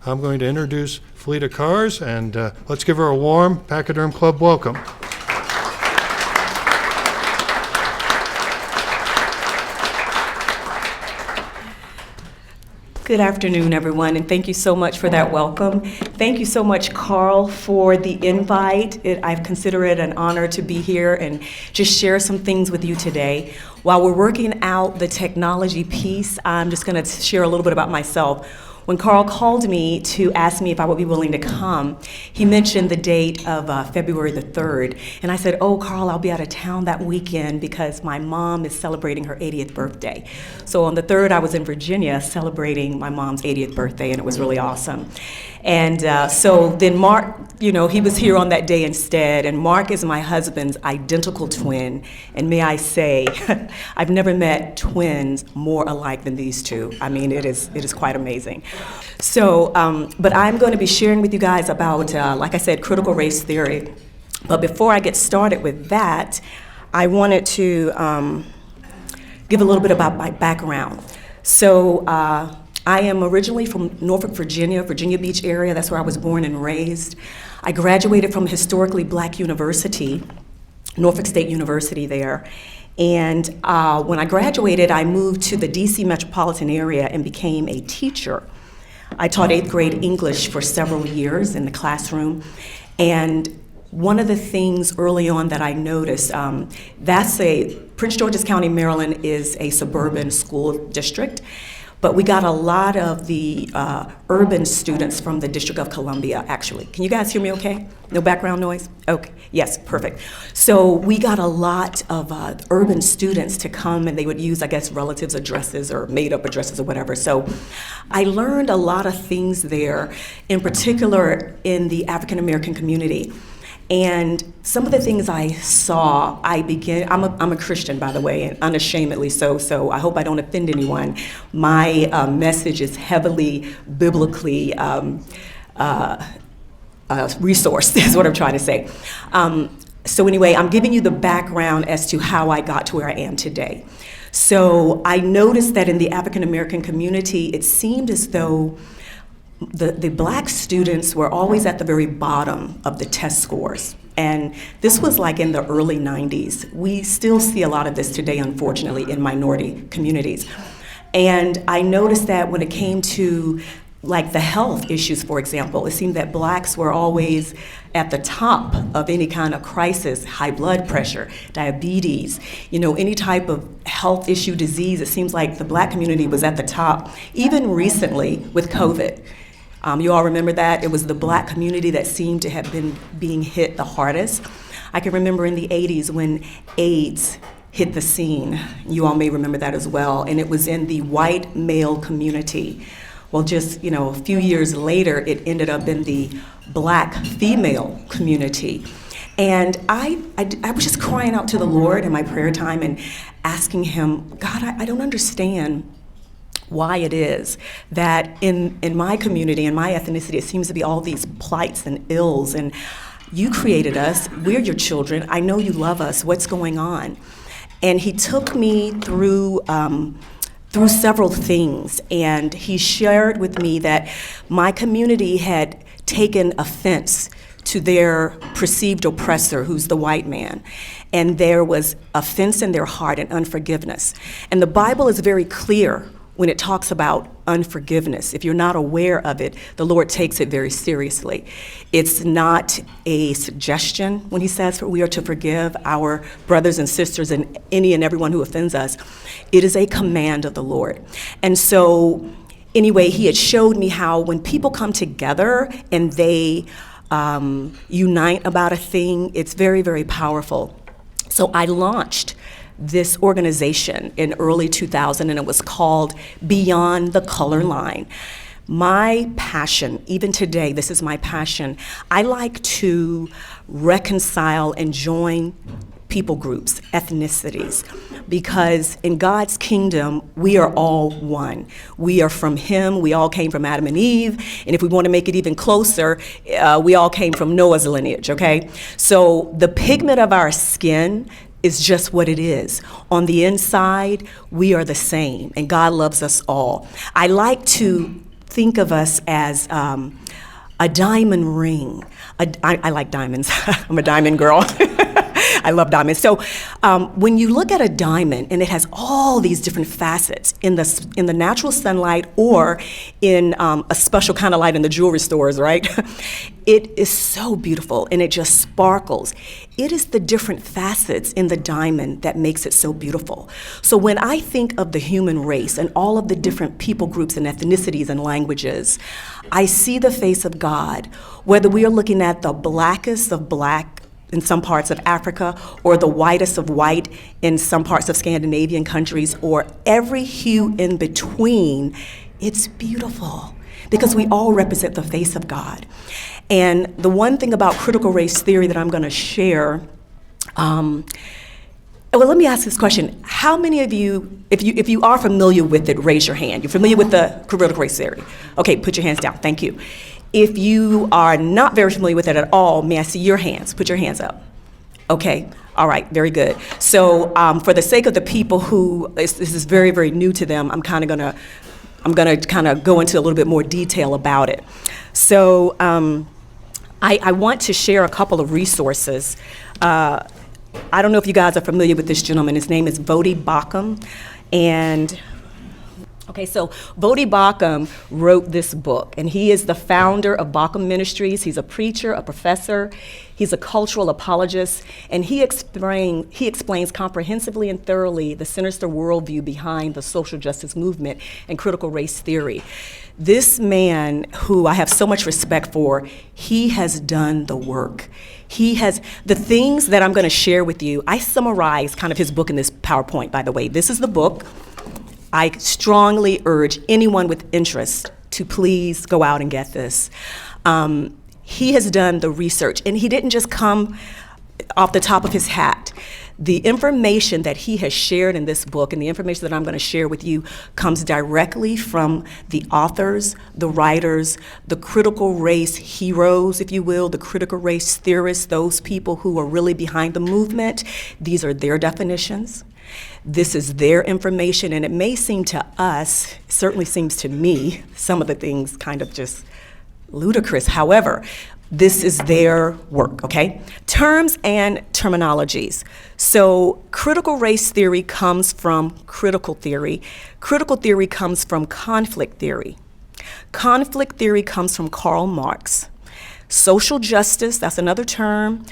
I'm going to introduce Felita Kahrs, and let's give her a warm Pachyderm Club welcome. Good afternoon, everyone, and thank you so much for that welcome. Thank you so much, Carl, for the invite. I consider it an honor to be here and just share some things with you today. While we're working out the technology piece, I'm just going to share a little bit about myself. When Carl called me to ask me if I would be willing to come, he mentioned the date of February the 3rd. And I said, oh, Carl, I'll be out of town that weekend because my mom is celebrating her 80th birthday. So on the 3rd, I was in Virginia celebrating my mom's 80th birthday, and it was really awesome. And so then Mark, he was here on that day instead, and Mark is my husband's identical twin. And may I say, I've never met twins more alike than these two. I mean, it is quite amazing. So, but I'm going to be sharing with you guys about, like I said, critical race theory. But before I get started with that, I wanted to give a little bit about my background. So, I am originally from Norfolk, Virginia Beach area. That's where I was born and raised. I graduated from a historically black university, Norfolk State University there. And when I graduated, I moved to the DC metropolitan area and became a teacher. I taught 8th grade English for several years in the classroom. And one of the things early on that I noticed, Prince George's County, Maryland is a suburban school district. But we got a lot of the urban students from the District of Columbia, actually. Can you guys hear me okay? No background noise? Okay, yes, perfect. So we got a lot of urban students to come, and they would use, I guess, relatives' addresses or made-up addresses or whatever. So I learned a lot of things there, in particular in the African-American community. And some of the things I saw, I'm a Christian, by the way, and unashamedly so I hope I don't offend anyone. My message is heavily biblically resourced, is what I'm trying to say. So anyway, I'm giving you the background as to how I got to where I am today. So I noticed that in the African American community, it seemed as though the black students were always at the very bottom of the test scores. And this was like in the early 90s. We still see a lot of this today, unfortunately, in minority communities. And I noticed that when it came to like the health issues, for example, it seemed that blacks were always at the top of any kind of crisis, high blood pressure, diabetes, any type of health issue, disease. It seems like the black community was at the top, even recently with COVID. You all remember that? It was the black community that seemed to have been being hit the hardest. I can remember in the 80s when AIDS hit the scene. You all may remember that as well. And it was in the white male community. Well, just a few years later, it ended up in the black female community. And I was just crying out to the Lord in my prayer time and asking him, God, I don't understand why it is that in my community, in my ethnicity, it seems to be all these plights and ills, and you created us, we're your children, I know you love us, what's going on? And he took me through several things, and he shared with me that my community had taken offense to their perceived oppressor, who's the white man. And there was offense in their heart and unforgiveness. And the Bible is very clear when it talks about unforgiveness. If you're not aware of it, the Lord takes it very seriously. It's not a suggestion when he says we are to forgive our brothers and sisters and any and everyone who offends us. It is a command of the Lord. And so anyway, he had showed me how when people come together and they unite about a thing, it's very, very powerful. So I launched this organization in early 2000, and it was called Beyond the Color Line. My passion, even today, this is my passion, I like to reconcile and join people groups, ethnicities, because in God's kingdom, we are all one. We are from him, we all came from Adam and Eve, and if we want to make it even closer, we all came from Noah's lineage, okay? So the pigment of our skin is just what it is. On the inside, we are the same, and God loves us all. I like to think of us as a diamond ring. I like diamonds. I'm a diamond girl. I love diamonds. So when you look at a diamond and it has all these different facets in the natural sunlight or in a special kind of light in the jewelry stores, right? It is so beautiful and it just sparkles. It is the different facets in the diamond that makes it so beautiful. So when I think of the human race and all of the different people groups and ethnicities and languages, I see the face of God, whether we are looking at the blackest of black in some parts of Africa, or the whitest of white in some parts of Scandinavian countries, or every hue in between. It's beautiful because we all represent the face of God. And the one thing about critical race theory that I'm going to share, well, let me ask this question. How many of you, if you are familiar with it, raise your hand. You're familiar with the critical race theory? Okay, put your hands down. Thank you. If you are not very familiar with it at all, may I see your hands? Put your hands up. Okay, all right, very good. So for the sake of the people who this is very, very new to them, I'm gonna go into a little bit more detail about it. So I want to share a couple of resources. I don't know if you guys are familiar with this gentleman. His name is Vodi Bakum, and okay, so Vodi Bakum wrote this book, and he is the founder of Bakum Ministries. He's a preacher, a professor, he's a cultural apologist, and he explains comprehensively and thoroughly the sinister worldview behind the social justice movement and critical race theory. This man, who I have so much respect for, he has done the work. He has, the things that I'm gonna share with you, I summarize kind of his book in this PowerPoint, by the way. This is the book. I strongly urge anyone with interest to please go out and get this. He has done the research, and he didn't just come off the top of his hat. The information that he has shared in this book and the information that I'm going to share with you comes directly from the authors, the writers, the critical race heroes, if you will, the critical race theorists, those people who are really behind the movement. These are their definitions. This is their information, and it may seem to us, certainly seems to me, some of the things kind of just ludicrous. However, this is their work, okay? Terms and terminologies. So critical race theory comes from critical theory. Critical theory comes from conflict theory. Conflict theory comes from Karl Marx. Social justice, that's another term.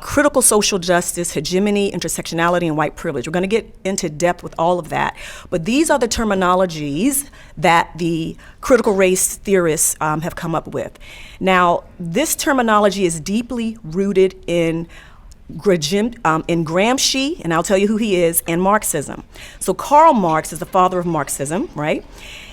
Critical social justice, hegemony, intersectionality, and white privilege. We're going to get into depth with all of that. But these are the terminologies that the critical race theorists have come up with. Now, this terminology is deeply rooted in Gramsci, and I'll tell you who he is, and Marxism. So Karl Marx is the father of Marxism, right?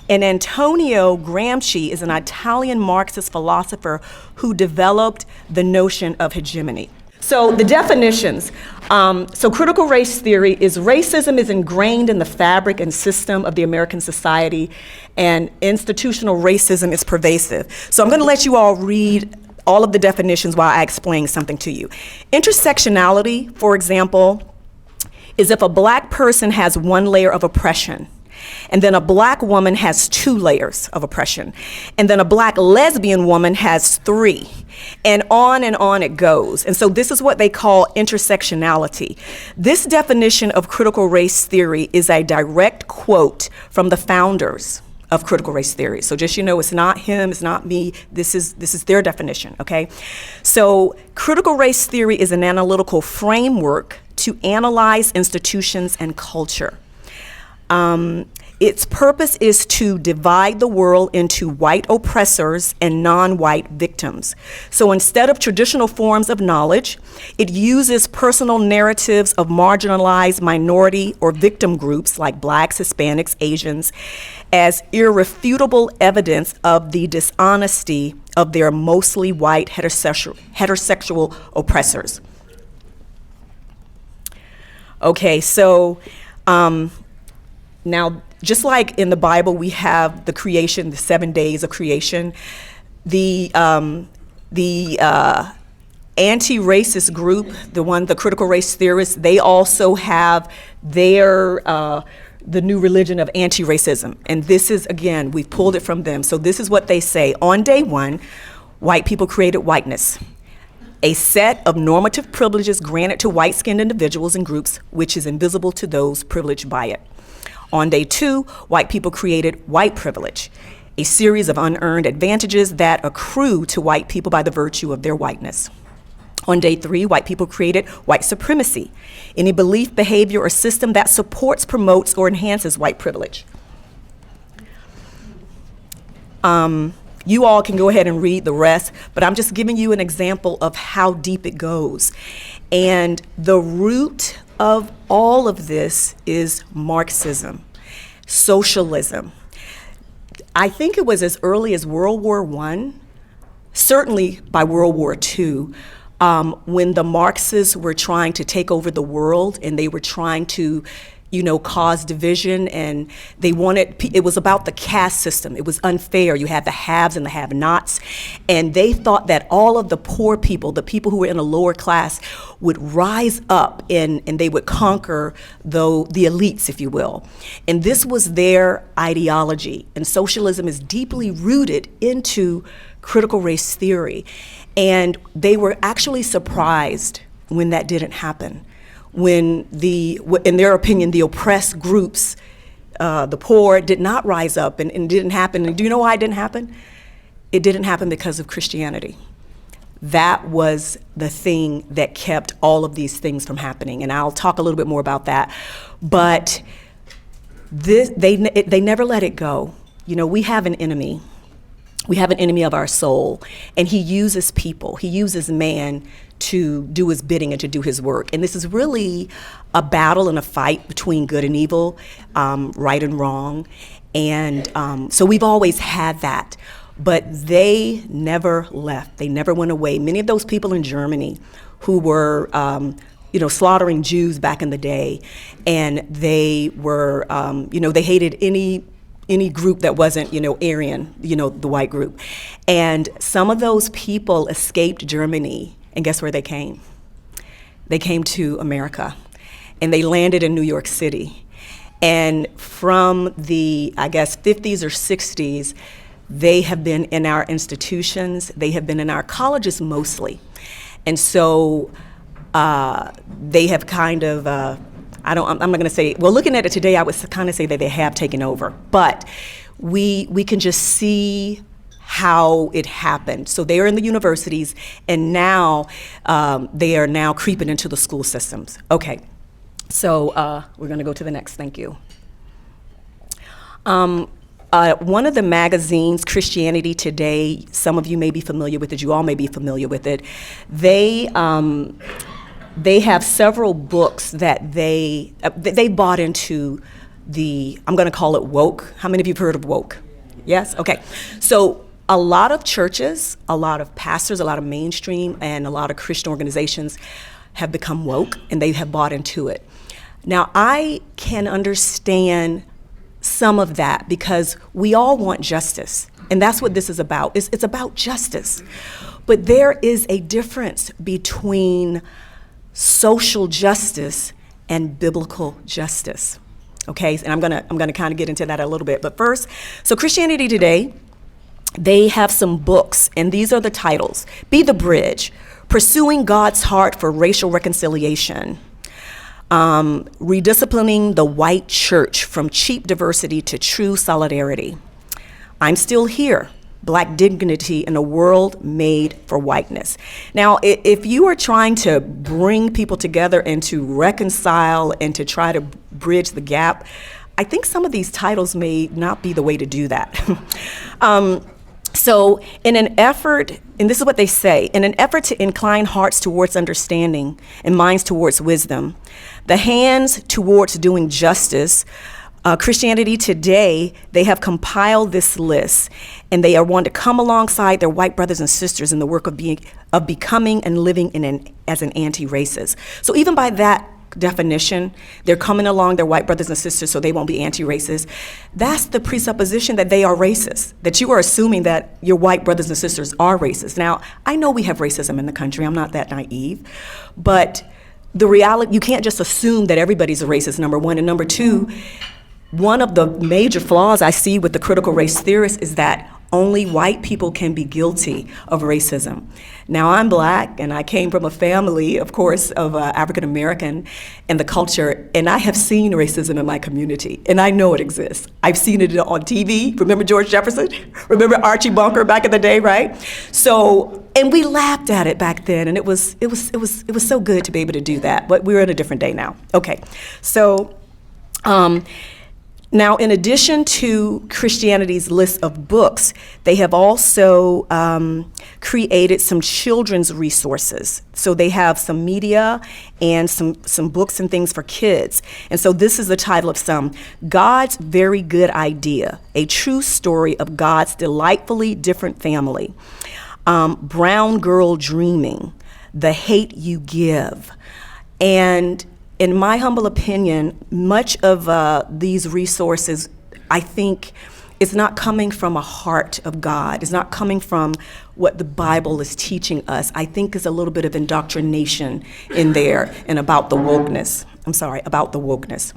And Antonio Gramsci is an Italian Marxist philosopher who developed the notion of hegemony. So the definitions. So critical race theory is racism is ingrained in the fabric and system of the American society, and institutional racism is pervasive. So I'm going to let you all read all of the definitions while I explain something to you. Intersectionality, for example, is if a black person has one layer of oppression, and then a black woman has two layers of oppression, and then a black lesbian woman has three, and on it goes. And so this is what they call intersectionality. This definition of critical race theory is a direct quote from the founders of critical race theory. So just, you know, it's not him, it's not me, this is their definition, okay? So critical race theory is an analytical framework to analyze institutions and culture. Its purpose is to divide the world into white oppressors and non-white victims. So instead of traditional forms of knowledge, it uses personal narratives of marginalized minority or victim groups like blacks, Hispanics, Asians, as irrefutable evidence of the dishonesty of their mostly white heterosexual oppressors. Okay, so now, just like in the Bible, we have the creation, the 7 days of creation. The anti-racist group, the critical race theorists, they also have their the new religion of anti-racism. And this is, again, we've pulled it from them. So this is what they say. On day one, white people created whiteness, a set of normative privileges granted to white-skinned individuals and groups, which is invisible to those privileged by it. On day two, white people created white privilege, a series of unearned advantages that accrue to white people by the virtue of their whiteness. On day three, white people created white supremacy, any belief, behavior, or system that supports, promotes, or enhances white privilege. You all can go ahead and read the rest, but I'm just giving you an example of how deep it goes. And the root of all of this is Marxism, socialism. I think it was as early as World War I, certainly by World War II, when the Marxists were trying to take over the world and they were trying to, cause division, and they wanted, it was about the caste system. It was unfair. You had the haves and the have-nots, and they thought that all of the poor people, the people who were in a lower class, would rise up and they would conquer the elites, if you will. And this was their ideology, and socialism is deeply rooted into critical race theory. And they were actually surprised when that didn't happen. When in their opinion, the oppressed groups, the poor, did not rise up and it didn't happen. And do you know why it didn't happen? It didn't happen because of Christianity. That was the thing that kept all of these things from happening. And I'll talk a little bit more about that. But they never let it go. We have an enemy. We have an enemy of our soul, and he uses people. He uses man to do his bidding and to do his work. And this is really a battle and a fight between good and evil, right and wrong. And so we've always had that. But they never left. They never went away. Many of those people in Germany who were slaughtering Jews back in the day, and they were, they hated any group that wasn't, Aryan, the white group. And some of those people escaped Germany, and guess where they came? They came to America, and they landed in New York City. And from the, 50s or 60s, they have been in our institutions, they have been in our colleges mostly. And so they have kind of, I'm not going to say, well, looking at it today, I would kind of say that they have taken over. But we can just see how it happened. So they are in the universities, and now they are now creeping into the school systems. Okay, so we're going to go to the next. Thank you. One of the magazines, Christianity Today, some of you may be familiar with it, you all may be familiar with it, they have several books that they bought into I'm going to call it woke. How many of you have heard of woke? Yes? Okay. So a lot of churches, a lot of pastors, a lot of mainstream, and a lot of Christian organizations have become woke, and they have bought into it. Now, I can understand some of that because we all want justice, and that's what this is about. It's about justice. But there is a difference between social justice and biblical justice. Okay, and I'm gonna kind of get into that a little bit. But first, so Christianity Today, they have some books, and these are the titles: Be the Bridge, Pursuing God's Heart for Racial Reconciliation, Redisciplining the White Church from Cheap Diversity to True Solidarity, I'm Still Here, Black Dignity in a World Made for Whiteness. Now, if you are trying to bring people together and to reconcile and to try to bridge the gap, I think some of these titles may not be the way to do that. So in an effort, and this is what they say, in an effort to incline hearts towards understanding and minds towards wisdom, the hands towards doing justice, Christianity Today, they have compiled this list, and they are wanting to come alongside their white brothers and sisters in the work of becoming and living as an anti-racist. So even by that definition, they're coming along their white brothers and sisters so they won't be anti-racist. That's the presupposition that they are racist, that you are assuming that your white brothers and sisters are racist. Now, I know we have racism in the country. I'm not that naive, but the reality, you can't just assume that everybody's a racist, number one, and number two, one of the major flaws I see with the critical race theorists is that only white people can be guilty of racism. Now, I'm Black, and I came from a family, of course, of African American and the culture, and I have seen racism in my community, and I know it exists. I've seen it on TV. Remember George Jefferson? Remember Archie Bunker back in the day, right? So, and we laughed at it back then, and it was so good to be able to do that. But we're in a different day now. Okay, so. Now, in addition to Christianity's list of books, they have also created some children's resources. So they have some media and some books and things for kids. And so this is the title of some: God's Very Good Idea, a true story of God's delightfully different family. Brown Girl Dreaming, The Hate You Give. And in my humble opinion, much of these resources, I think, is not coming from a heart of God. It's not coming from what the Bible is teaching us. I think there's a little bit of indoctrination in there and about the wokeness. About the wokeness.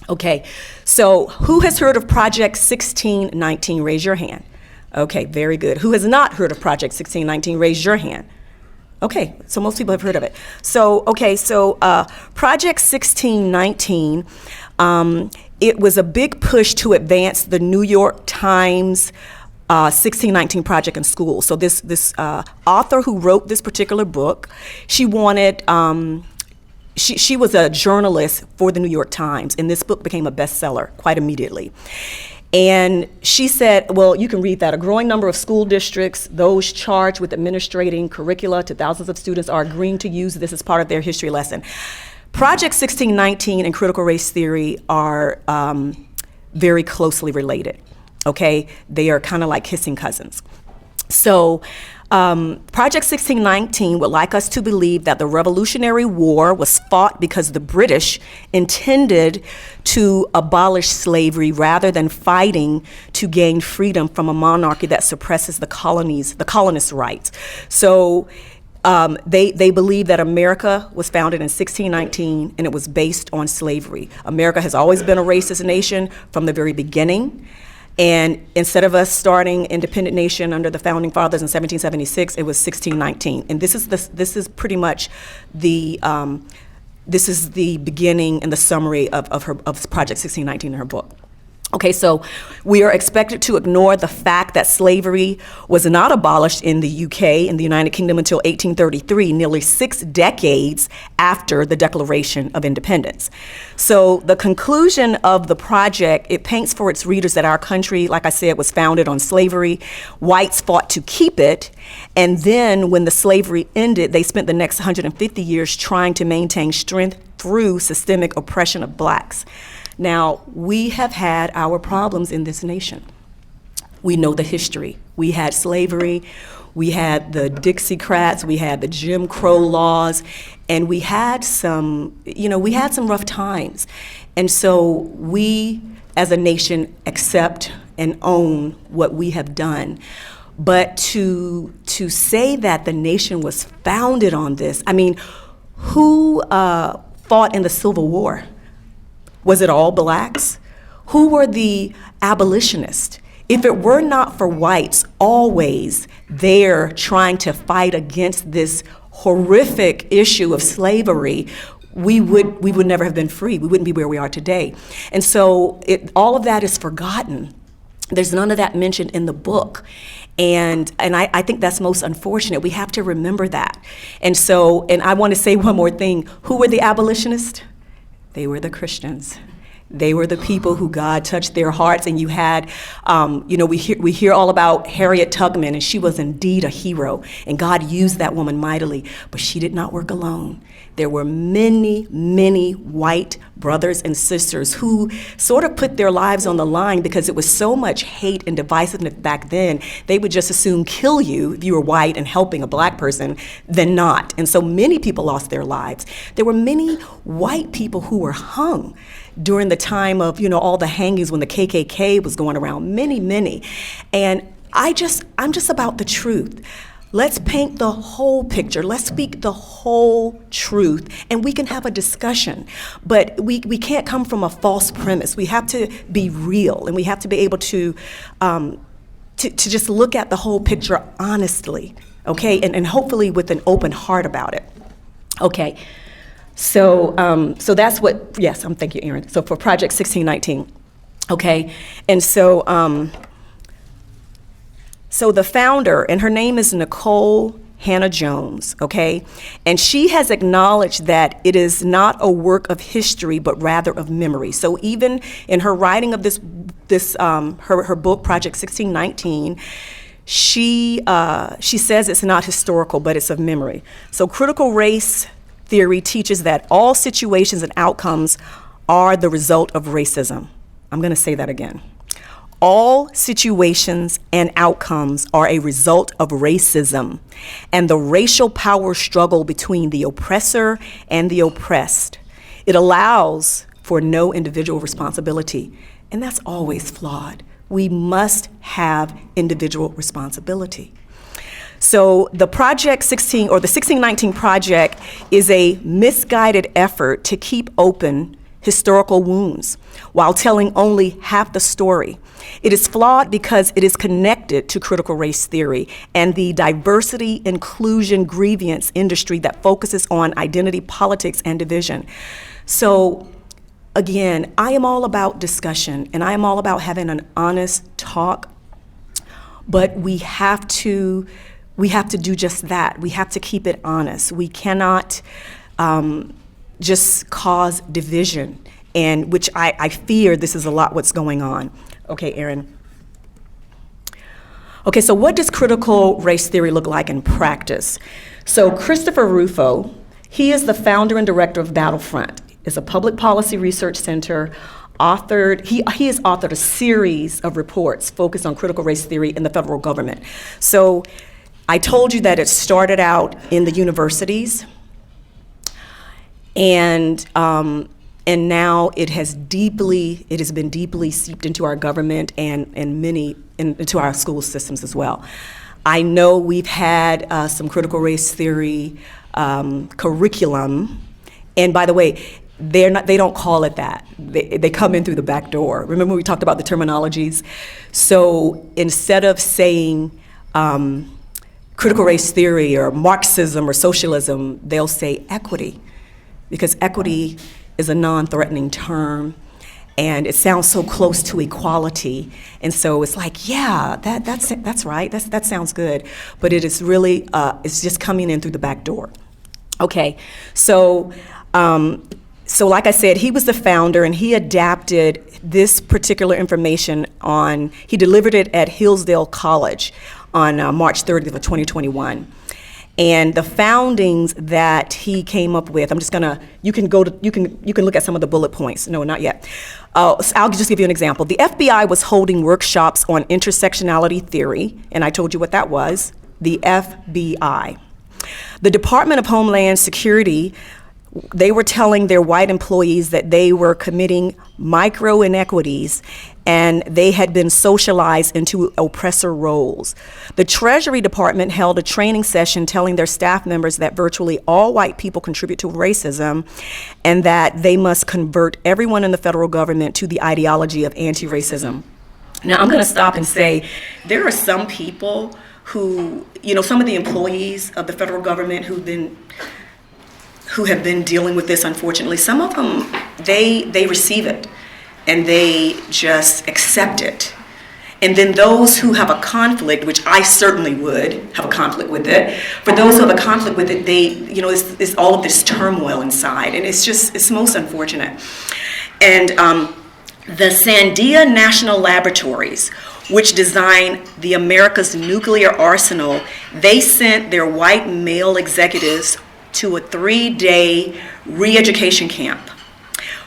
Okay, so who has heard of Project 1619? Raise your hand. Okay, very good. Who has not heard of Project 1619? Raise your hand. Okay, so most people have heard of it. So, Project 1619, it was a big push to advance the New York Times 1619 project in schools. So this author who wrote this particular book, she wanted, she was a journalist for the New York Times, and this book became a bestseller quite immediately. And she said, well, you can read that. A growing number of school districts, those charged with administrating curricula to thousands of students, are agreeing to use this as part of their history lesson. Project 1619 and critical race theory are very closely related, okay? They are kind of like kissing cousins. So Project 1619 would like us to believe that the Revolutionary War was fought because the British intended to abolish slavery rather than fighting to gain freedom from a monarchy that suppresses the colonists' rights. So they believe that America was founded in 1619 and it was based on slavery. America has always been a racist nation from the very beginning. And instead of us starting independent nation under the founding fathers in 1776, it was 1619. And this is pretty much the this is the beginning and the summary of Project 1619 in her book. Okay, so we are expected to ignore the fact that slavery was not abolished in the UK, in the United Kingdom, until 1833, nearly 6 decades after the Declaration of Independence. So the conclusion of the project, it paints for its readers that our country, like I said, was founded on slavery. Whites fought to keep it, and then when the slavery ended, they spent the next 150 years trying to maintain strength through systemic oppression of blacks. Now, we have had our problems in this nation. We know the history. We had slavery, we had the Dixiecrats, we had the Jim Crow laws, and we had some rough times. And so we, as a nation, accept and own what we have done. But to say that the nation was founded on this, I mean, who fought in the Civil War? Was it all blacks? Who were the abolitionists? If it were not for whites always there trying to fight against this horrific issue of slavery, we would never have been free. We wouldn't be where we are today. And so all of that is forgotten. There's none of that mentioned in the book. And I think that's most unfortunate. We have to remember that. And I want to say one more thing. Who were the abolitionists? They were the Christians. They were the people who God touched their hearts, and you had, we hear all about Harriet Tubman, and she was indeed a hero, and God used that woman mightily, but she did not work alone. There were many, many white brothers and sisters who sort of put their lives on the line because it was so much hate and divisiveness back then. They would just as soon kill you if you were white and helping a black person than not. And so many people lost their lives. There were many white people who were hung during the time of, all the hangings when the KKK was going around, many, many. And I'm just about the truth. Let's paint the whole picture. Let's speak the whole truth, and we can have a discussion. But we can't come from a false premise. We have to be real, and we have to be able to just look at the whole picture honestly, okay, and hopefully with an open heart about it. Okay, so that's what, yes, thank you, Erin. So for Project 1619, okay, and so the founder, and her name is Nicole Hannah Jones, okay? And she has acknowledged that it is not a work of history, but rather of memory. So even in her writing of her book, Project 1619, she says it's not historical, but it's of memory. So critical race theory teaches that all situations and outcomes are the result of racism. I'm gonna say that again. All situations and outcomes are a result of racism and the racial power struggle between the oppressor and the oppressed. It allows for no individual responsibility, and that's always flawed. We must have individual responsibility. So the Project 16, or the 1619 Project, is a misguided effort to keep open historical wounds while telling only half the story. It is flawed because it is connected to critical race theory and the diversity, inclusion, grievance industry that focuses on identity politics and division. So again, I am all about discussion, and I am all about having an honest talk, but we have to do just that. We have to keep it honest. We cannot just cause division, and which I fear this is a lot what's going on. Okay, Erin. Okay, so what does critical race theory look like in practice? So Christopher Rufo, he is the founder and director of Battlefront. It's a public policy research center. He has authored a series of reports focused on critical race theory in the federal government. So I told you that it started out in the universities, and now it has been deeply seeped into our government and into our school systems as well. I know we've had some critical race theory curriculum, and by the way, they don't call it that. They come in through the back door. Remember we talked about the terminologies? So instead of saying critical race theory or Marxism or socialism, they'll say equity, because equity is a non-threatening term, and it sounds so close to equality, and so it's like, yeah, that's right, that sounds good, but it is really, it's just coming in through the back door. Okay, so like I said, he was the founder, and he adapted this particular information he delivered it at Hillsdale College on March 30th of 2021. And the foundings that he came up with, you can look at some of the bullet points. No, not yet. So I'll just give you an example. The FBI was holding workshops on intersectionality theory, and I told you what that was, the FBI. The Department of Homeland Security, they were telling their white employees that they were committing micro inequities and they had been socialized into oppressor roles. The Treasury Department held a training session telling their staff members that virtually all white people contribute to racism and that they must convert everyone in the federal government to the ideology of anti-racism. Now, I'm gonna stop and say, there are some people who, some of the employees of the federal government who have been dealing with this, unfortunately. Some of them, they receive it and they just accept it. And then those who have a conflict, which I certainly would have a conflict with it, for those who have a conflict with it, it's all of this turmoil inside, and it's most unfortunate. And the Sandia National Laboratories, which designed the America's nuclear arsenal, they sent their white male executives to a 3-day re-education camp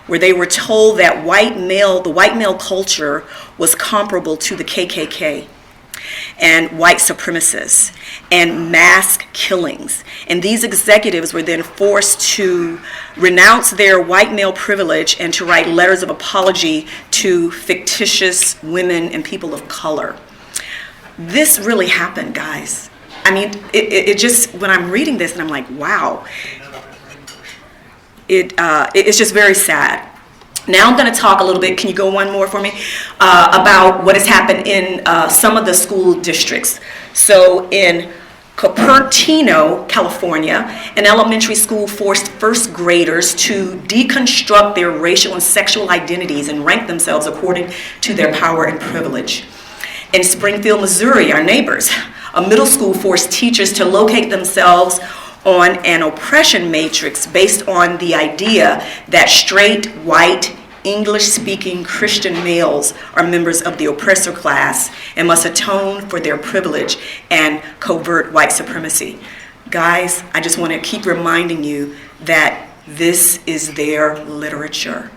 where they were told that the white male culture was comparable to the KKK and white supremacists and mass killings. And these executives were then forced to renounce their white male privilege and to write letters of apology to fictitious women and people of color. This really happened, guys. I mean, it just, when I'm reading this and I'm like, wow, it's just very sad. Now I'm going to talk a little bit, can you go one more for me, about what has happened in some of the school districts. So in Cupertino, California, an elementary school forced first graders to deconstruct their racial and sexual identities and rank themselves according to their power and privilege. In Springfield, Missouri, our neighbors, a middle school forced teachers to locate themselves on an oppression matrix based on the idea that straight, white, English-speaking Christian males are members of the oppressor class and must atone for their privilege and covert white supremacy. Guys, I just want to keep reminding you that this is their literature.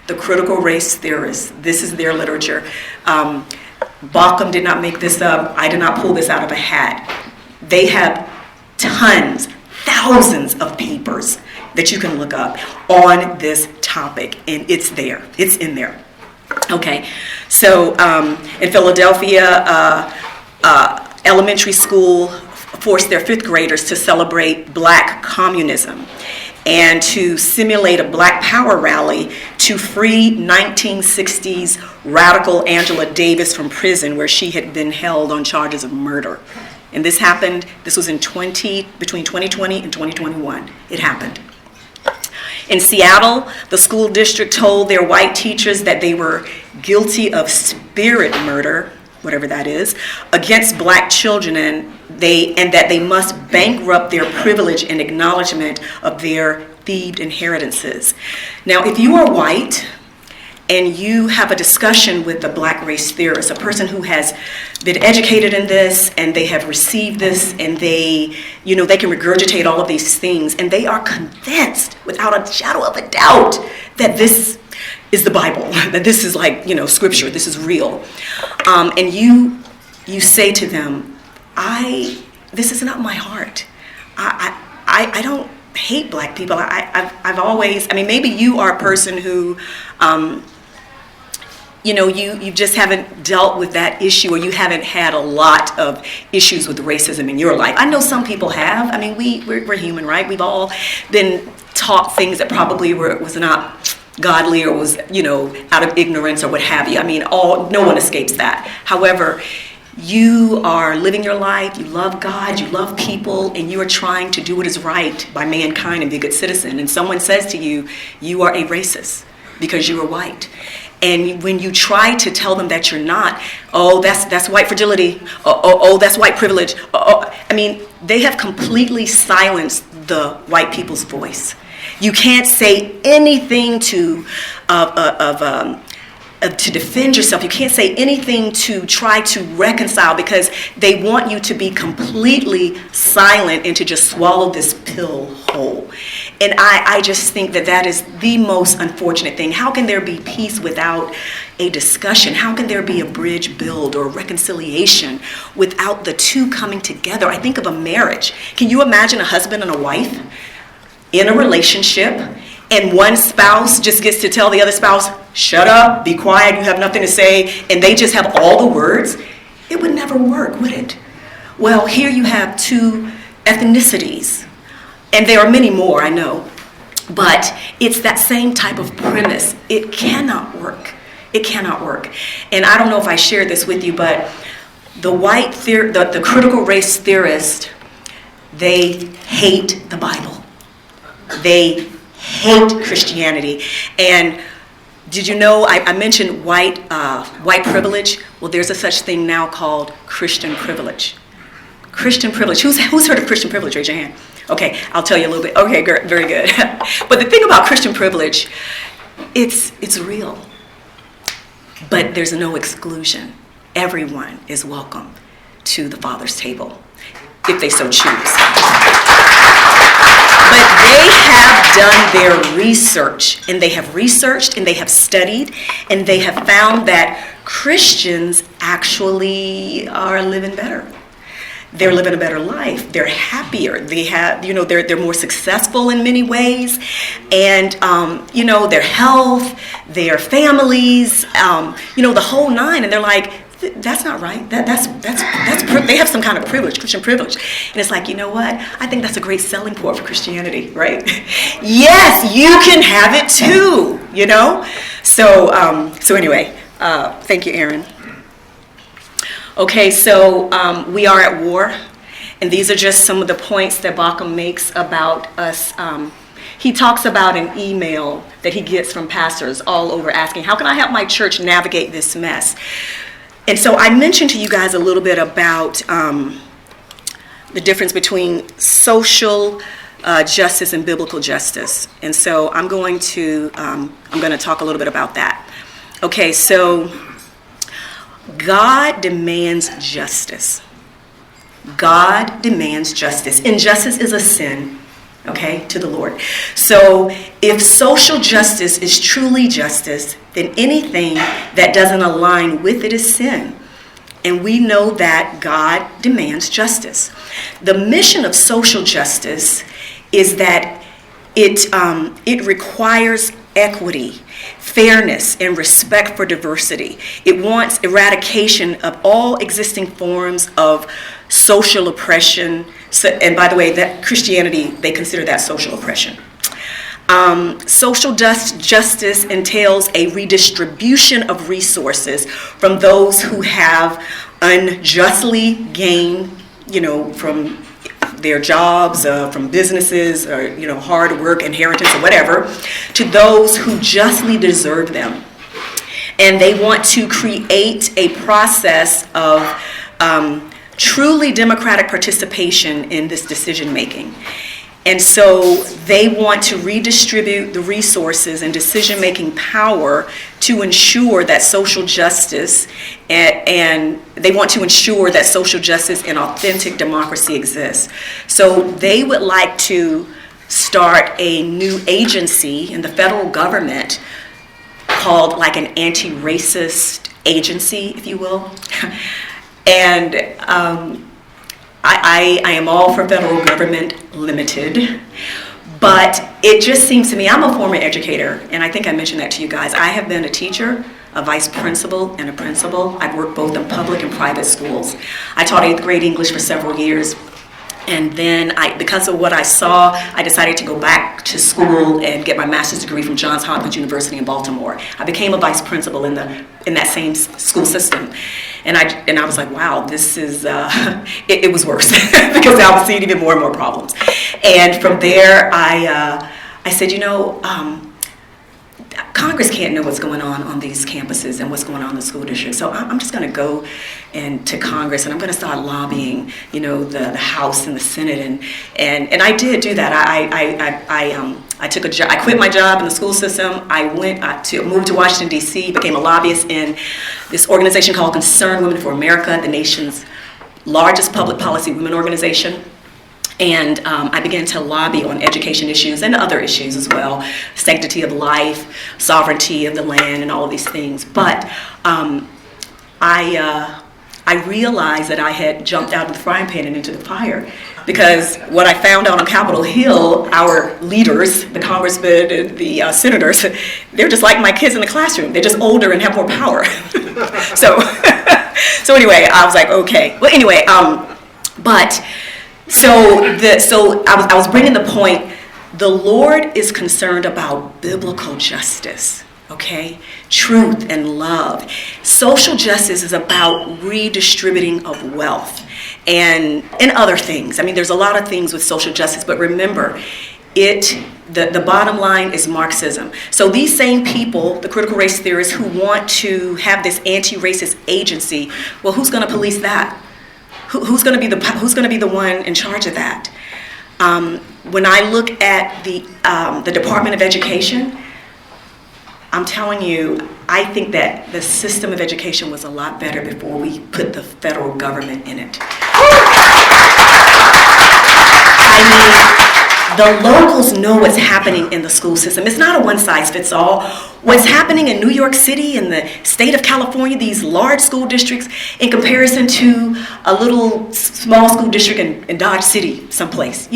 The critical race theorists, this is their literature. Bauckham did not make this up. I did not pull this out of a hat. They have tons, thousands of papers that you can look up on this topic, and it's there. It's in there. Okay, so in Philadelphia, elementary school forced their fifth graders to celebrate Black communism and to simulate a Black Power rally to free 1960s radical Angela Davis from prison, where she had been held on charges of murder. And this was in between 2020 and 2021. It happened. In Seattle, the school district told their white teachers that they were guilty of spirit murder, whatever that is, against Black children, and that they must bankrupt their privilege and acknowledgement of their thieved inheritances. Now, if you are white and you have a discussion with a Black race theorist, a person who has been educated in this and they have received this and they can regurgitate all of these things, and they are convinced without a shadow of a doubt that this is the Bible, that this is like, scripture, this is real. And you say to them, this is not my heart. I don't hate Black people. I've always, maybe you are a person who, you just haven't dealt with that issue, or you haven't had a lot of issues with racism in your life. I know some people have. We're human, right? We've all been taught things that probably was not godly, or was, out of ignorance or what have you. No one escapes that. However, you are living your life, you love God, you love people, and you are trying to do what is right by mankind and be a good citizen. And someone says to you, you are a racist because you are white. And when you try to tell them that you're not, that's white fragility, that's white privilege. They have completely silenced the white people's voice. You can't say anything to defend yourself. You can't say anything to try to reconcile, because they want you to be completely silent and to just swallow this pill whole. And I just think that is the most unfortunate thing. How can there be peace without a discussion? How can there be a bridge build or reconciliation without the two coming together? I think of a marriage. Can you imagine a husband and a wife in a relationship, and one spouse just gets to tell the other spouse, shut up, be quiet, you have nothing to say, and they just have all the words? It would never work, would it? Well, here you have two ethnicities, and there are many more, I know, but it's that same type of premise. It cannot work. It cannot work. And I don't know if I shared this with you, but the critical race theorists, they hate the Bible. They hate Christianity. And did you know, I mentioned white privilege? Well, there's a such thing now called Christian privilege. Christian privilege. Who's heard of Christian privilege? Raise your hand. Okay, I'll tell you a little bit. Okay, very good. But the thing about Christian privilege, it's real. But there's no exclusion. Everyone is welcome to the Father's table, if they so choose. But they have done their research, and they have researched, and they have studied, and they have found that Christians actually are living better. They're living a better life. They're happier. They have, they're more successful in many ways, and their health, their families, the whole nine. And they're like, That's not right. They have some kind of privilege, Christian privilege. And it's like, you know what? I think that's a great selling point for Christianity, right? Yes, you can have it too, you know? So anyway, thank you, Aaron. Okay, so we are at war, and these are just some of the points that Bauckham makes about us. He talks about an email that he gets from pastors all over asking, how can I help my church navigate this mess? And so I mentioned to you guys a little bit about the difference between social justice and biblical justice. And so I'm going to talk a little bit about that. Okay, so God demands justice. God demands justice. Injustice is a sin, okay, to the Lord. So if social justice is truly justice, then anything that doesn't align with it is sin. And we know that God demands justice. The mission of social justice is that it requires equity, fairness, and respect for diversity. It wants eradication of all existing forms of social oppression. So, and by the way, that Christianity, they consider that social oppression. Social justice entails a redistribution of resources from those who have unjustly gained, from their jobs, from businesses, or hard work, inheritance, or whatever, to those who justly deserve them. And they want to create a process of truly democratic participation in this decision making. And so they want to redistribute the resources and decision-making power to ensure that social justice and they want to ensure that social justice and authentic democracy exists. So they would like to start a new agency in the federal government called like an anti-racist agency, if you will. And I am all for federal government limited, but it just seems to me, I'm a former educator, and I think I mentioned that to you guys. I have been a teacher, a vice principal, and a principal. I've worked both in public and private schools. I taught 8th grade English for several years. And then, because of what I saw, I decided to go back to school and get my master's degree from Johns Hopkins University in Baltimore. I became a vice principal in that same school system. And I was like, wow, this is, it was worse because I was seeing even more and more problems. And from there, I said, Congress can't know what's going on these campuses and what's going on in the school district. So I'm just going to go to Congress and I'm going to start lobbying, the House and the Senate. And I did do that. I took a job. I quit my job in the school system. I moved to Washington, D.C., became a lobbyist in this organization called Concerned Women for America, the nation's largest public policy women organization. And I began to lobby on education issues and other issues as well, sanctity of life, sovereignty of the land, and all of these things. But I realized that I had jumped out of the frying pan and into the fire, because what I found out on Capitol Hill, our leaders, the congressmen and the senators, they're just like my kids in the classroom. They're just older and have more power. So anyway, I was like, okay. Well, anyway, So I was bringing the point, the Lord is concerned about biblical justice, okay? Truth and love. Social justice is about redistributing of wealth and other things. I mean, there's a lot of things with social justice, but remember, the bottom line is Marxism. So these same people, the critical race theorists who want to have this anti-racist agency, well, who's going to police that? Who's going to be the one in charge of that? When I look at the Department of Education, I'm telling you, I think that the system of education was a lot better before we put the federal government in it. The locals know what's happening in the school system. It's not a one-size-fits-all. What's happening in New York City, in the state of California, these large school districts, in comparison to a little small school district in Dodge City someplace.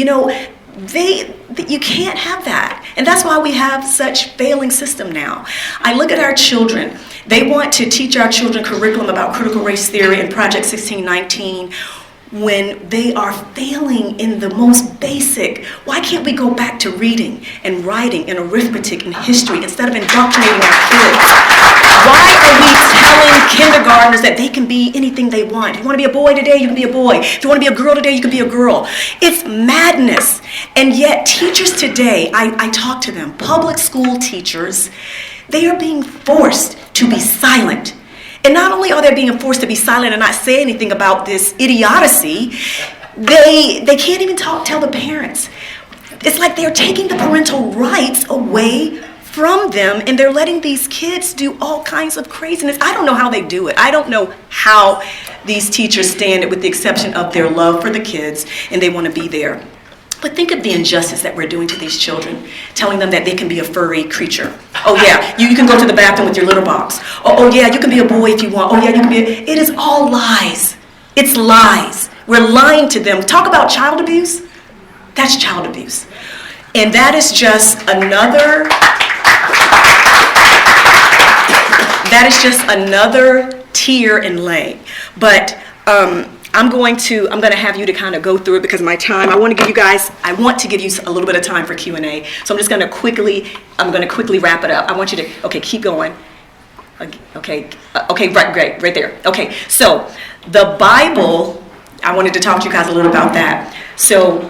you can't have that. And that's why we have such failing system now. I look at our children. They want to teach our children curriculum about critical race theory and Project 1619 when they are failing in the most basic. Why can't we go back to reading and writing and arithmetic and history instead of indoctrinating our kids? Why are we telling kindergartners that they can be anything they want? If you want to be a boy today, you can be a boy. If you want to be a girl today, you can be a girl. It's madness. And yet teachers today, I talk to them, public school teachers, they are being forced to be silent. And not only are they being forced to be silent and not say anything about this idiocy, they can't even tell the parents. It's like they're taking the parental rights away from them, and they're letting these kids do all kinds of craziness. I don't know how they do it. I don't know how these teachers stand it, with the exception of their love for the kids, and they want to be there. But think of the injustice that we're doing to these children, telling them that they can be a furry creature. Oh yeah, you can go to the bathroom with your litter box. Oh yeah, you can be a boy if you want. Oh yeah, you can be it is all lies. It's lies. We're lying to them. Talk about child abuse. That's child abuse. And that is just another tier in lane. But I'm going to have you to kind of go through it because of my time. I want to give you a little bit of time for Q&A. So I'm going to quickly wrap it up. I want you to, okay, keep going. Okay, right there. Okay, so the Bible, I wanted to talk to you guys a little about that. So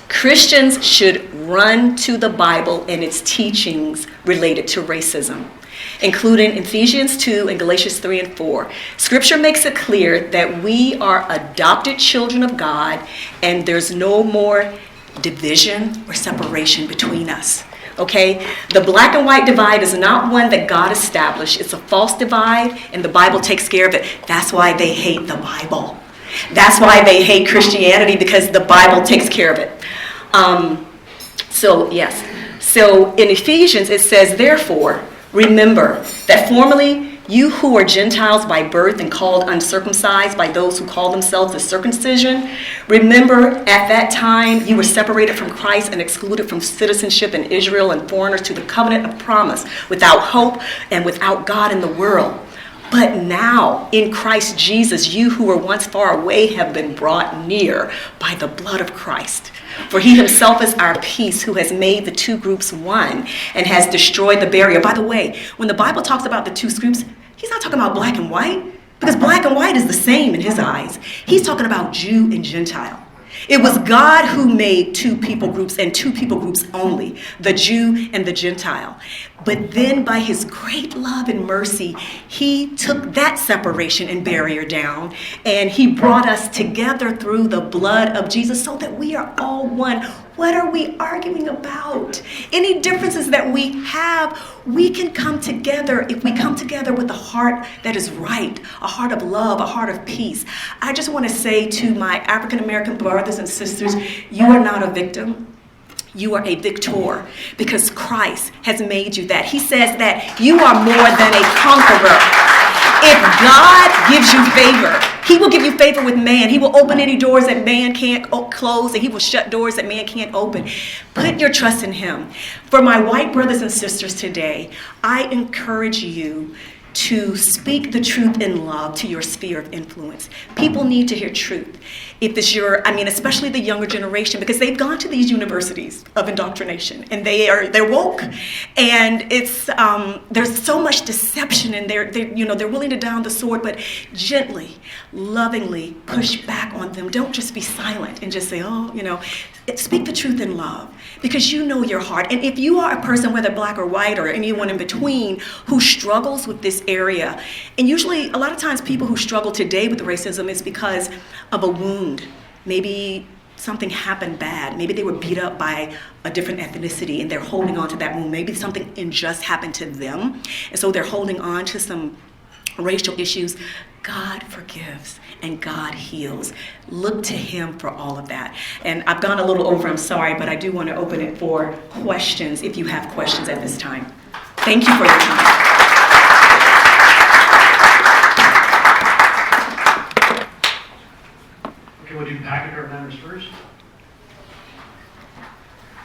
Christians should run to the Bible and its teachings related to racism, including Ephesians 2 and Galatians 3 and 4. Scripture makes it clear that we are adopted children of God and there's no more division or separation between us. Okay? The black and white divide is not one that God established. It's a false divide, and the Bible takes care of it. That's why they hate the Bible. That's why they hate Christianity, because the Bible takes care of it. So in Ephesians it says, therefore, remember that formerly you who were Gentiles by birth and called uncircumcised by those who call themselves the circumcision, remember at that time you were separated from Christ and excluded from citizenship in Israel and foreigners to the covenant of promise, without hope and without God in the world. But now, in Christ Jesus, you who were once far away have been brought near by the blood of Christ. For he himself is our peace, who has made the two groups one and has destroyed the barrier. By the way, when the Bible talks about the two groups, he's not talking about black and white, because black and white is the same in his eyes. He's talking about Jew and Gentile. It was God who made two people groups, and two people groups only, the Jew and the Gentile. But then by his great love and mercy, he took that separation and barrier down, and he brought us together through the blood of Jesus so that we are all one. What are we arguing about? Any differences that we have, we can come together if we come together with a heart that is right, a heart of love, a heart of peace. I just want to say to my African American brothers and sisters, you are not a victim. You are a victor, because Christ has made you that. He says that you are more than a conqueror. If God gives you favor, he will give you favor with man. He will open any doors that man can't close, and he will shut doors that man can't open. Put your trust in him. For my white brothers and sisters today, I encourage you to speak the truth in love to your sphere of influence. People need to hear truth. If it's especially the younger generation, because they've gone to these universities of indoctrination and they're woke, and it's there's so much deception, and they're willing to down the sword, but gently, lovingly push back on them. Don't just be silent and just say, speak the truth in love, because you know your heart. And if you are a person, whether black or white or anyone in between, who struggles with this area, and usually a lot of times people who struggle today with racism is because of a wound. Maybe something happened bad. Maybe they were beat up by a different ethnicity and they're holding on to that wound. Maybe something unjust happened to them, and so they're holding on to some racial issues. God forgives and God heals. Look to him for all of that. And I've gone a little over, I'm sorry, but I do want to open it for questions if you have questions at this time. Thank you for your time. Okay, we'll do Pachyderm members first.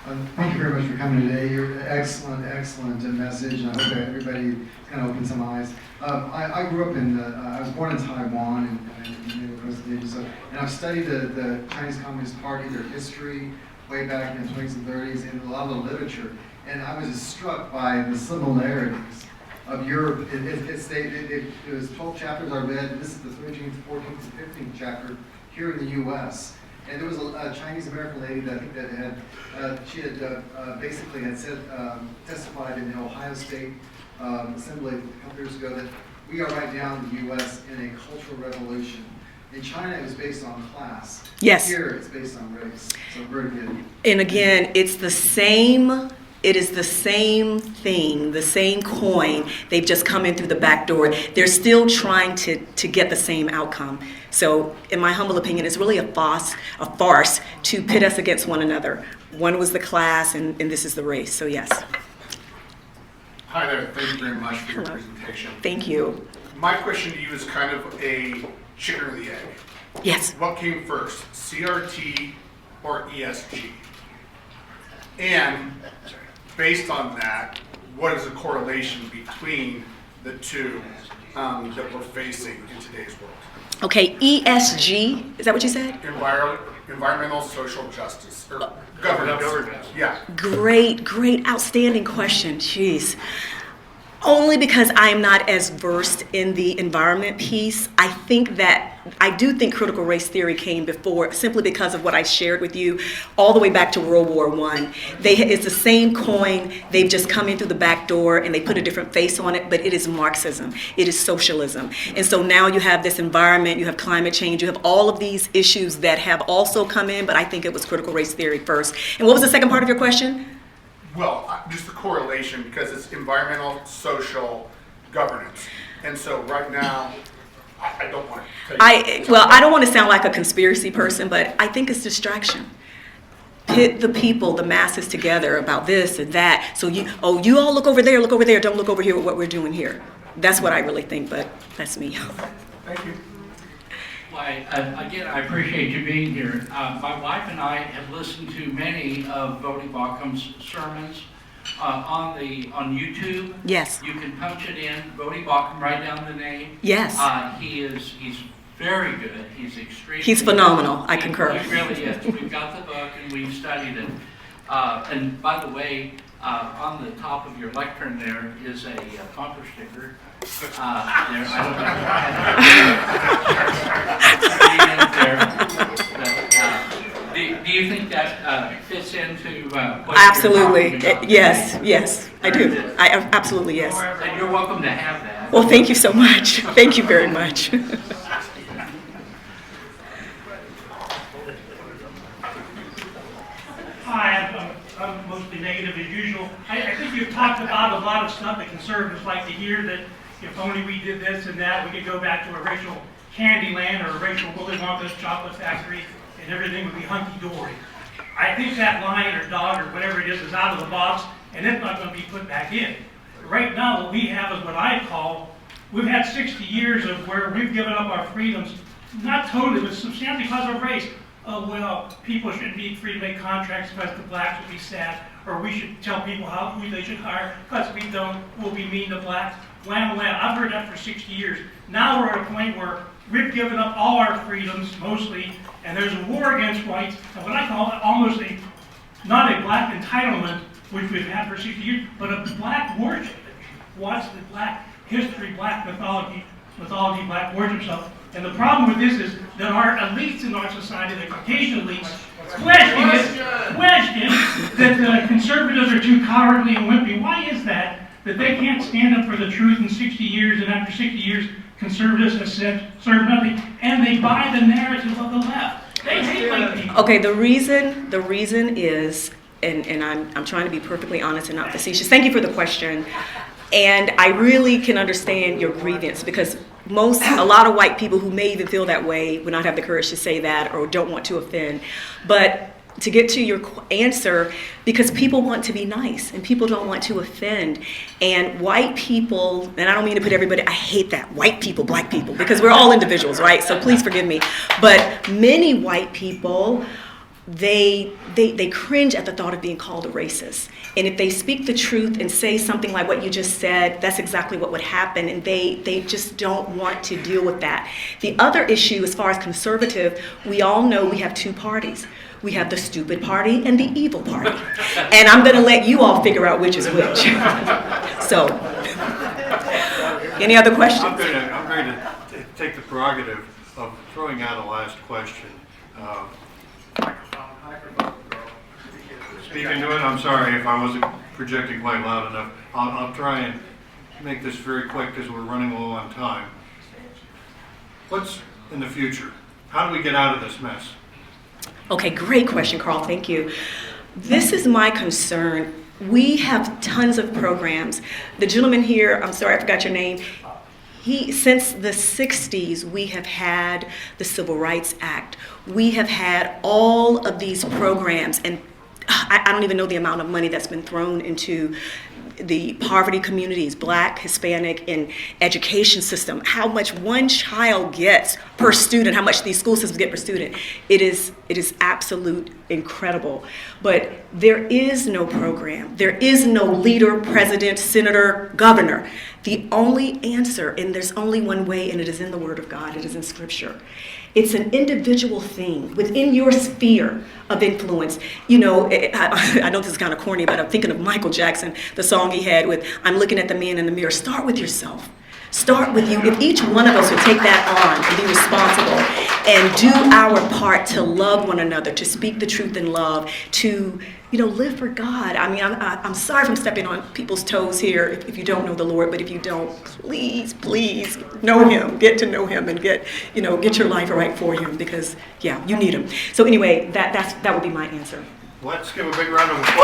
Thank you very much for coming today. You're an excellent message, and I hope that everybody kind of opens some eyes. I grew up I was born in Taiwan, and I've studied the Chinese Communist Party, their history, way back in the 20s and 30s, and a lot of the literature. And I was just struck by the similarities of Europe. It was 12 chapters I read, and this is the 13th, 14th, and 15th chapter here in the U.S. And there was a Chinese American lady that I think that she had basically had said, testified in the Ohio State Assembly a couple years ago that we are right now in the U.S. in a cultural revolution. In China, it was based on class. Yes. Here, it's based on race. So very good. And again, it's the same. It is the same thing, the same coin. They've just come in through the back door. They're still trying to get the same outcome. So, in my humble opinion, it's really a farce to pit us against one another. One was the class, and this is the race. So, yes. Hi there. Thank you very much for your presentation. Thank you. My question to you is kind of a chicken or the egg. Yes. What came first, CRT or ESG? And based on that, what is the correlation between the two that we're facing in today's world? Okay, ESG, is that what you said? Environmental social justice, or governance. Yeah. Great, outstanding question. Jeez. Only because I am not as versed in the environment piece. I do think critical race theory came before, simply because of what I shared with you, all the way back to World War I. It's the same coin. They've just come in through the back door and they put a different face on it, but it is Marxism. It is socialism. And so now you have this environment, you have climate change, you have all of these issues that have also come in, but I think it was critical race theory first. And what was the second part of your question? Well, just the correlation, because it's environmental, social, governance. And so right now, I don't want to I don't want to sound like a conspiracy person, but I think it's distraction. Pit the people, the masses together about this and that. So you all look over there, don't look over here at what we're doing here. That's what I really think, but that's me. Thank you. Well, again, I appreciate you being here. My wife and I have listened to many of Vodi Baucham's sermons on YouTube. Yes. You can punch it in, Vodi Baucham, write down the name. Yes. He's very good. He's extremely He's phenomenal. I concur. He really is. We've got the book and we've studied it. And by the way, on the top of your lectern there is a bumper sticker. I don't know. Do you think that fits into what Absolutely. you're talking about? Yes, I do. Absolutely, yes. And you're welcome to have that. Well, thank you so much. Thank you very much. Hi, I'm mostly negative as usual. I think you've talked about a lot of stuff that conservatives like to hear, that if only we did this and that, we could go back to a racial candy land or a racial Willy Wonka's chocolate factory and everything would be hunky-dory. I think that lion or dog or whatever it is out of the box, and it's not going to be put back in. Right now, what we have is what I call, we've had 60 years of where we've given up our freedoms, not totally, but substantially because of race. Oh, well, people shouldn't be free to make contracts because the blacks would be sad, or we should tell people who they should hire because we don't, we'll be mean to blacks. Wham, wham. I've heard that for 60 years. Now we're at a point where we've given up all our freedoms, mostly, and there's a war against whites, and what I call almost not a black entitlement, which we've had for 60 years, but a black worship. Watch the black history, black mythology, black worship stuff. And the problem with this is that our elites in our society, the Caucasian elites, question that conservatives are too cowardly and wimpy. Why is that they can't stand up for the truth in 60 years, and after 60 years, conservatives have served nothing, and they buy the narrative of the left. They hate white people. Okay, the reason is, and I'm trying to be perfectly honest and not facetious. Thank you for the question. And I really can understand your grievance, because a lot of white people who may even feel that way would not have the courage to say that or don't want to offend. But to get to your answer, because people want to be nice and people don't want to offend. And white people, and I don't mean to put everybody, I hate that, white people, black people, because we're all individuals, right? So please forgive me. But many white people they cringe at the thought of being called a racist. And if they speak the truth and say something like what you just said, that's exactly what would happen, and they just don't want to deal with that. The other issue, as far as conservative, we all know we have two parties. We have the stupid party and the evil party. And I'm going to let you all figure out which is which. So, any other questions? I'm going to take the prerogative of throwing out a last question. Speaking to it, I'm sorry if I wasn't projecting quite loud enough. I'll try and make this very quick because we're running low on time. What's in the future? How do we get out of this mess? Okay, great question, Carl. Thank you. This is my concern. We have tons of programs. The gentleman here, I'm sorry, I forgot your name. Since the 60s, we have had the Civil Rights Act. We have had all of these programs, and I don't even know the amount of money that's been thrown into the poverty communities, Black, Hispanic, and education system, how much one child gets per student, how much these school systems get per student. It is absolute incredible. But there is no program. There is no leader, president, senator, governor. The only answer, and there's only one way, and it is in the Word of God, it is in Scripture. It's an individual thing within your sphere of influence. You know, I know this is kind of corny, but I'm thinking of Michael Jackson, the song he had with, I'm looking at the man in the mirror. Start with yourself. Start with you. If each one of us would take that on and be responsible and do our part to love one another, to speak the truth in love, to, you know, live for God. I mean, I'm sorry if I'm stepping on people's toes here if you don't know the Lord, but if you don't, please, please know Him, get to know Him, and get your life right for Him, because, yeah, you need Him. So anyway, that would be my answer. Let's give a big round of applause.